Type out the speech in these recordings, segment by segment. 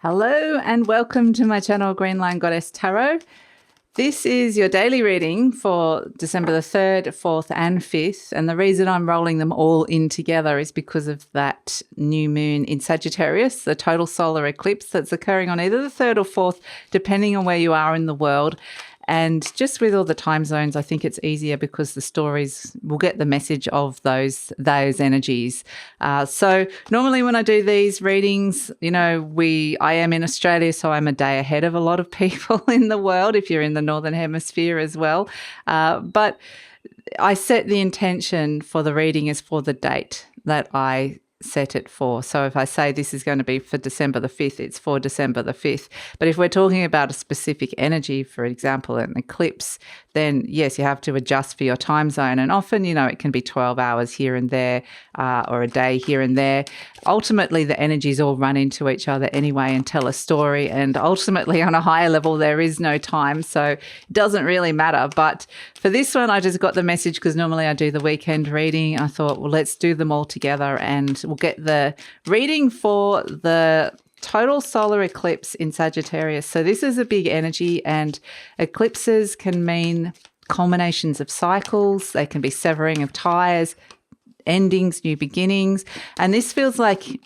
Hello and welcome to my channel GreenLion Goddess Tarot. This is your daily reading for December the 3rd, 4th and 5th. And the reason I'm rolling them all in together is because of that new moon in Sagittarius, the total solar eclipse that's occurring on either the 3rd or 4th, depending on where you are in the world. And just with all the time zones, I think it's easier because the stories will get the message of those energies. So normally when I do these readings, I am in Australia, so I'm a day ahead of a lot of people in the world, if you're in the Northern Hemisphere as well. But I set the intention for the reading as for the date that I set it for. So if I say this is going to be for December the 5th, it's for December the 5th. But if we're talking about a specific energy, for example, an eclipse, then yes, you have to adjust for your time zone. And often, it can be 12 hours here and there or a day here and there. Ultimately, the energies all run into each other anyway and tell a story. And ultimately, on a higher level, there is no time. So it doesn't really matter. But for this one, I just got the message because normally I do the weekend reading. I thought, well, let's do them all together and we'll get the reading for the total solar eclipse in Sagittarius. So this is a big energy, and eclipses can mean culminations of cycles. They can be severing of ties, endings, new beginnings. And this feels like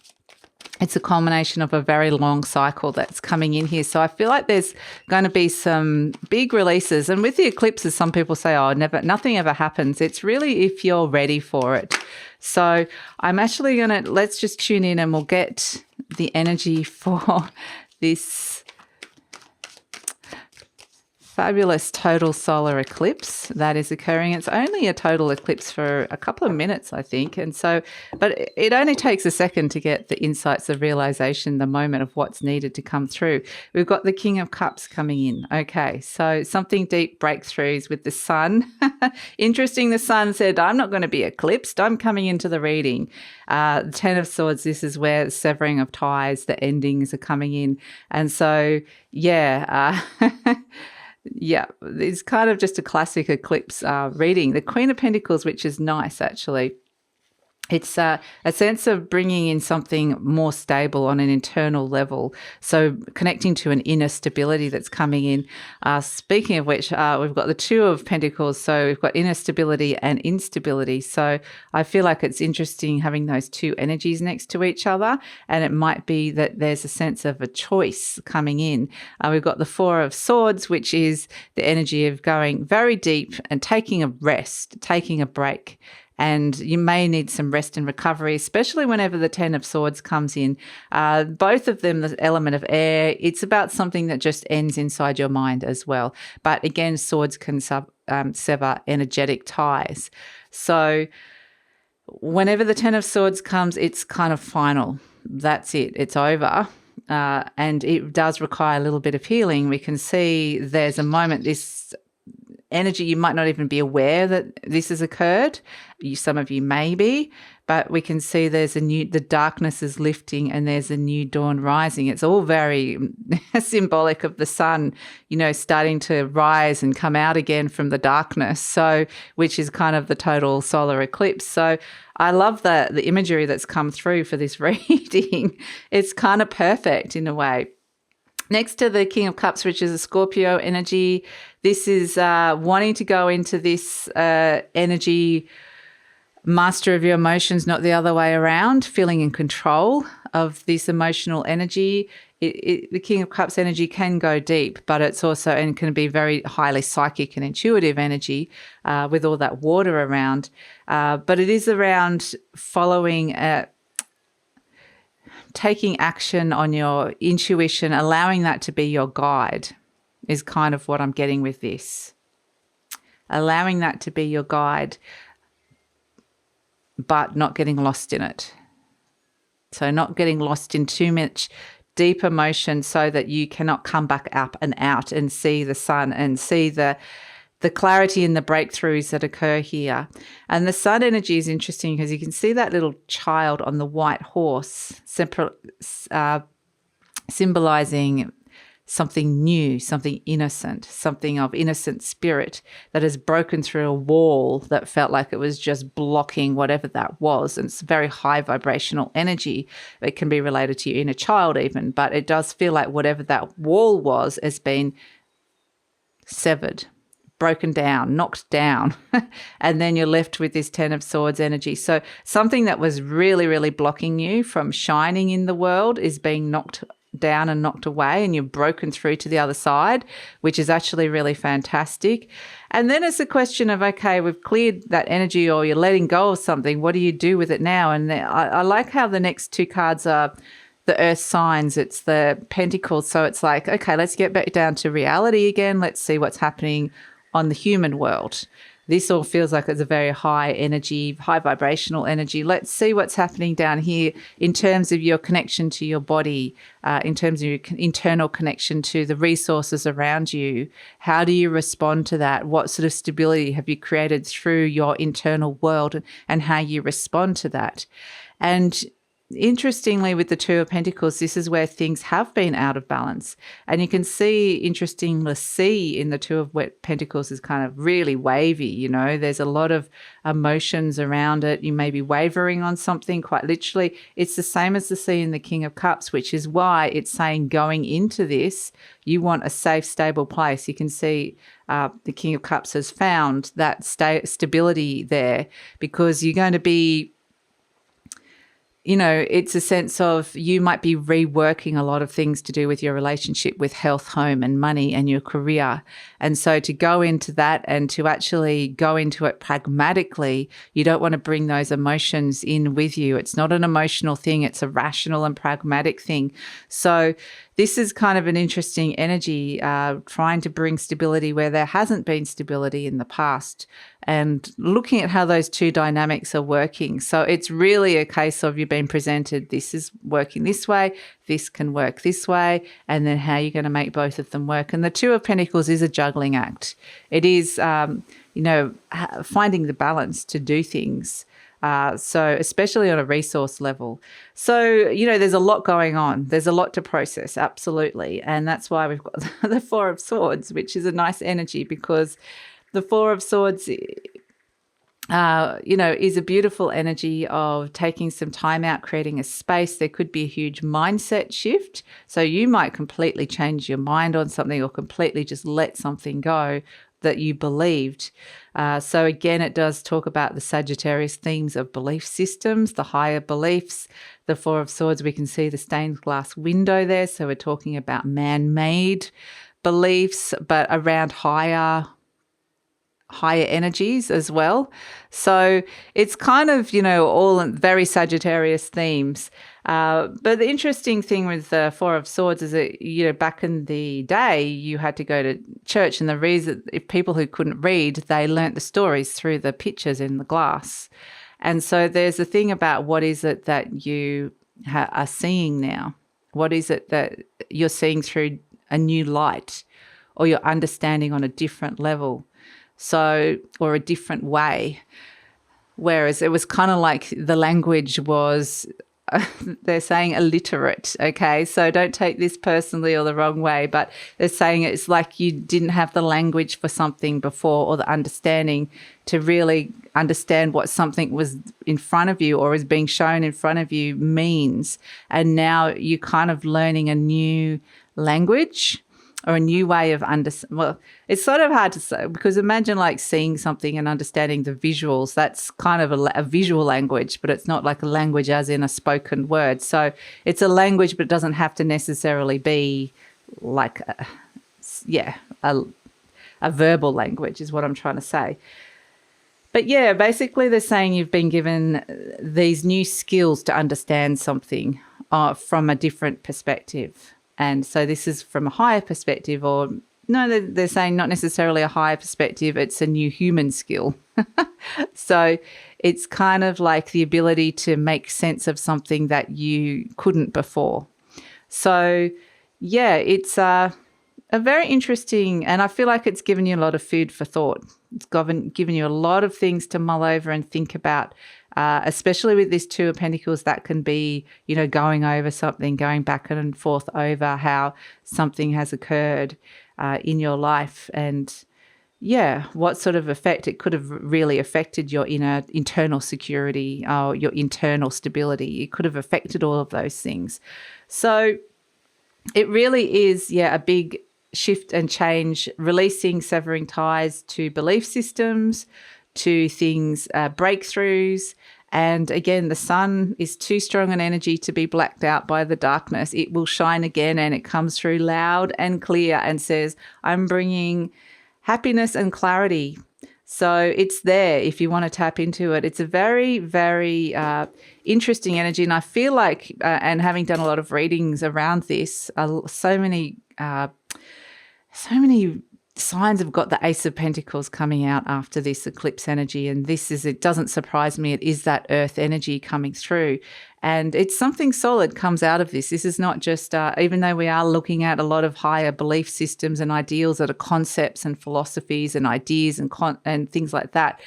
it's a culmination of a very long cycle that's coming in here. So I feel like there's going to be some big releases. And with the eclipses, some people say, nothing ever happens. It's really if you're ready for it. So I'm actually let's just tune in and we'll get the energy for this fabulous total solar eclipse that is occurring. It's only a total eclipse for a couple of minutes, I think. And so, but it only takes a second to get the insights of realization, the moment of what's needed to come through. We've got the King of Cups coming in. Okay, so something deep breakthroughs with the Sun. Interesting, the Sun said, I'm not going to be eclipsed. I'm coming into the reading. The Ten of Swords, this is where the severing of ties, the endings are coming in. And so, yeah, yeah, it's kind of just a classic eclipse reading. The Queen of Pentacles, which is nice, actually. It's a sense of bringing in something more stable on an internal level. So connecting to an inner stability that's coming in. Speaking of which, we've got the Two of Pentacles. So we've got inner stability and instability. So I feel like it's interesting having those two energies next to each other. And it might be that there's a sense of a choice coming in. We've got the Four of Swords, which is the energy of going very deep and taking a rest, taking a break. And you may need some rest and recovery, especially whenever the Ten of Swords comes in. Both of them, the element of air, it's about something that just ends inside your mind as well. But again, swords can sever energetic ties. So whenever the Ten of Swords comes, it's kind of final. That's it. It's over. And it does require a little bit of healing. We can see there's a moment, this energy, you might not even be aware that this has occurred. Some of you may be, but we can see the darkness is lifting and there's a new dawn rising. It's all very symbolic of the sun, starting to rise and come out again from the darkness. So, which is kind of the total solar eclipse. So I love the imagery that's come through for this reading. It's kind of perfect in a way. Next to the King of Cups, which is a Scorpio energy, this is wanting to go into this energy, master of your emotions, not the other way around, feeling in control of this emotional energy. The King of Cups energy can go deep, but it's also, and can be very highly psychic and intuitive energy with all that water around. But it is around following taking action on your intuition, allowing that to be your guide is kind of what I'm getting with this. Allowing that to be your guide, but not getting lost in it. So not getting lost in too much deep emotion so that you cannot come back up and out and see the sun and see the clarity and the breakthroughs that occur here. And the sun energy is interesting because you can see that little child on the white horse, symbolizing something new, something innocent, something of innocent spirit that has broken through a wall that felt like it was just blocking whatever that was. And it's very high vibrational energy. It can be related to your inner child even, but it does feel like whatever that wall was has been severed, broken down, knocked down, and then you're left with this 10 of Swords energy. So something that was really, really blocking you from shining in the world is being knocked down and knocked away, and you've broken through to the other side, which is actually really fantastic. And then it's a question of, okay, we've cleared that energy, or you're letting go of something. What do you do with it now? And I like how the next two cards are the earth signs. It's the Pentacles. So it's like, okay, let's get back down to reality again. Let's see what's happening on the human world. This all feels like it's a very high energy, high vibrational energy. Let's see what's happening down here in terms of your connection to your body, in terms of your internal connection to the resources around you. How do you respond to that? What sort of stability have you created through your internal world, and how you respond to that? And interestingly, with the Two of Pentacles, this is where things have been out of balance. And you can see, interestingly, in the Two of Pentacles is kind of really wavy, you know. There's a lot of emotions around it. You may be wavering on something, quite literally. It's the same as the C in the King of Cups, which is why it's saying going into this, you want a safe, stable place. You can see the King of Cups has found that stability there, because you're going to be, you know, it's a sense of you might be reworking a lot of things to do with your relationship with health, home and money and your career. And so to go into that and to actually go into it pragmatically, you don't want to bring those emotions in with you. It's not an emotional thing. It's a rational and pragmatic thing. So this is kind of an interesting energy, trying to bring stability where there hasn't been stability in the past, and looking at how those two dynamics are working. So it's really a case of you've been presented, this is working this way, this can work this way, and then how you're going to make both of them work. And the Two of Pentacles is a juggling act. It is, you know, finding the balance to do things. So especially on a resource level. So, you know, there's a lot going on. There's a lot to process, absolutely. And that's why we've got the Four of Swords, which is a nice energy, because the Four of Swords, you know, is a beautiful energy of taking some time out, creating a space. There could be a huge mindset shift. So you might completely change your mind on something, or completely just let something go that you believed. So again, it does talk about the Sagittarius themes of belief systems, the higher beliefs. The Four of Swords, we can see the stained glass window there. So we're talking about man-made beliefs, but around higher energies as well. So it's kind of, you know, all very Sagittarius themes. But the interesting thing with the Four of Swords is that, you know, back in the day, you had to go to church, and the reason, if people who couldn't read, they learnt the stories through the pictures in the glass. And so there's a thing about what is it that you are seeing now? What is it that you're seeing through a new light, or you're understanding on a different level? So, or a different way. Whereas it was kind of like the language was, they're saying illiterate, okay? So don't take this personally or the wrong way, but they're saying it's like you didn't have the language for something before, or the understanding to really understand what something was in front of you or is being shown in front of you means. And now you're kind of learning a new language, or a new way of well, it's sort of hard to say, because imagine like seeing something and understanding the visuals. That's kind of a visual language, but it's not like a language as in a spoken word. So it's a language, but it doesn't have to necessarily be like, a verbal language is what I'm trying to say. But yeah, basically they're saying you've been given these new skills to understand something from a different perspective. And so this is from a higher perspective, or no, they're saying not necessarily a higher perspective, it's a new human skill. So it's kind of like the ability to make sense of something that you couldn't before. So yeah, it's a very interesting, and I feel like it's given you a lot of food for thought. It's given you a lot of things to mull over and think about, especially with this Two of Pentacles, that can be, going over something, going back and forth over how something has occurred in your life, and what sort of effect it could have really affected your internal security or your internal stability. It could have affected all of those things. So it really is, a big shift and change, releasing, severing ties to belief systems, to things, breakthroughs. And again, the sun is too strong an energy to be blacked out by the darkness. It will shine again, and it comes through loud and clear and says, I'm bringing happiness and clarity. So it's there if you want to tap into it. It's a very, very interesting energy. And I feel like, and having done a lot of readings around this, so many signs have got the Ace of Pentacles coming out after this eclipse energy. And it doesn't surprise me. It is that earth energy coming through. And it's something solid comes out of this. This is not just, even though we are looking at a lot of higher belief systems and ideals that are concepts and philosophies and ideas and things like that,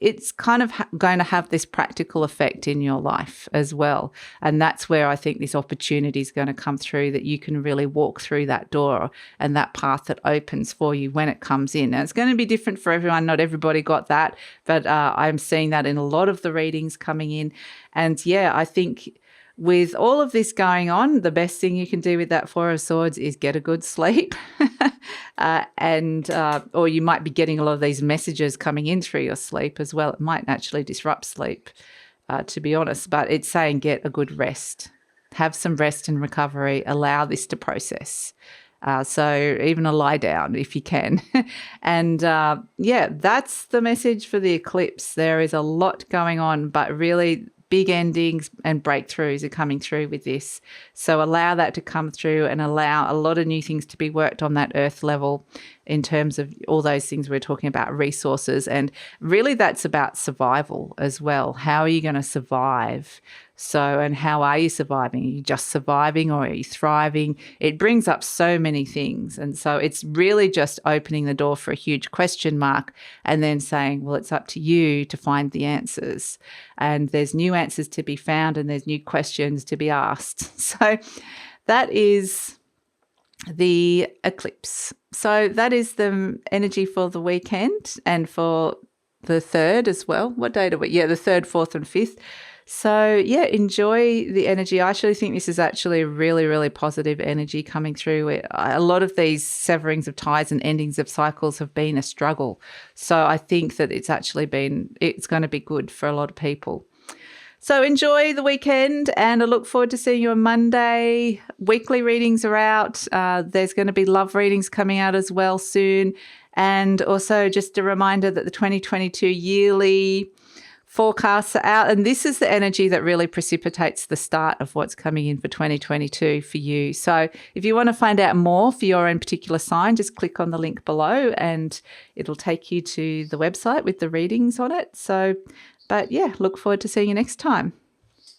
it's kind of going to have this practical effect in your life as well. And that's where I think this opportunity is going to come through, that you can really walk through that door and that path that opens for you when it comes in. And it's going to be different for everyone. Not everybody got that, but I'm seeing that in a lot of the readings coming in. And I think with all of this going on, the best thing you can do with that Four of Swords is get a good sleep. Or you might be getting a lot of these messages coming in through your sleep as well. It might actually disrupt sleep, to be honest, but it's saying get a good rest. Have some rest and recovery. Allow this to process. So even a lie down if you can. And that's the message for the eclipse. There is a lot going on, but really big endings and breakthroughs are coming through with this. So allow that to come through and allow a lot of new things to be worked on that earth level in terms of all those things we're talking about, resources. And really that's about survival as well. How are you going to survive? So, and how are you surviving? Are you just surviving or are you thriving? It brings up so many things. And so it's really just opening the door for a huge question mark and then saying, well, it's up to you to find the answers. And there's new answers to be found and there's new questions to be asked. So that is the eclipse. So that is the energy for the weekend and for the 3rd as well. What date are we? Yeah, the 3rd, 4th and 5th. So, enjoy the energy. I actually think this is actually really, really positive energy coming through. A lot of these severings of ties and endings of cycles have been a struggle. So I think that it's going to be good for a lot of people. So enjoy the weekend and I look forward to seeing you on Monday. Weekly readings are out. There's going to be love readings coming out as well soon. And also just a reminder that the 2022 yearly forecasts are out, and this is the energy that really precipitates the start of what's coming in for 2022 for you. So if you want to find out more for your own particular sign, just click on the link below and it'll take you to the website with the readings on it. So, but look forward to seeing you next time.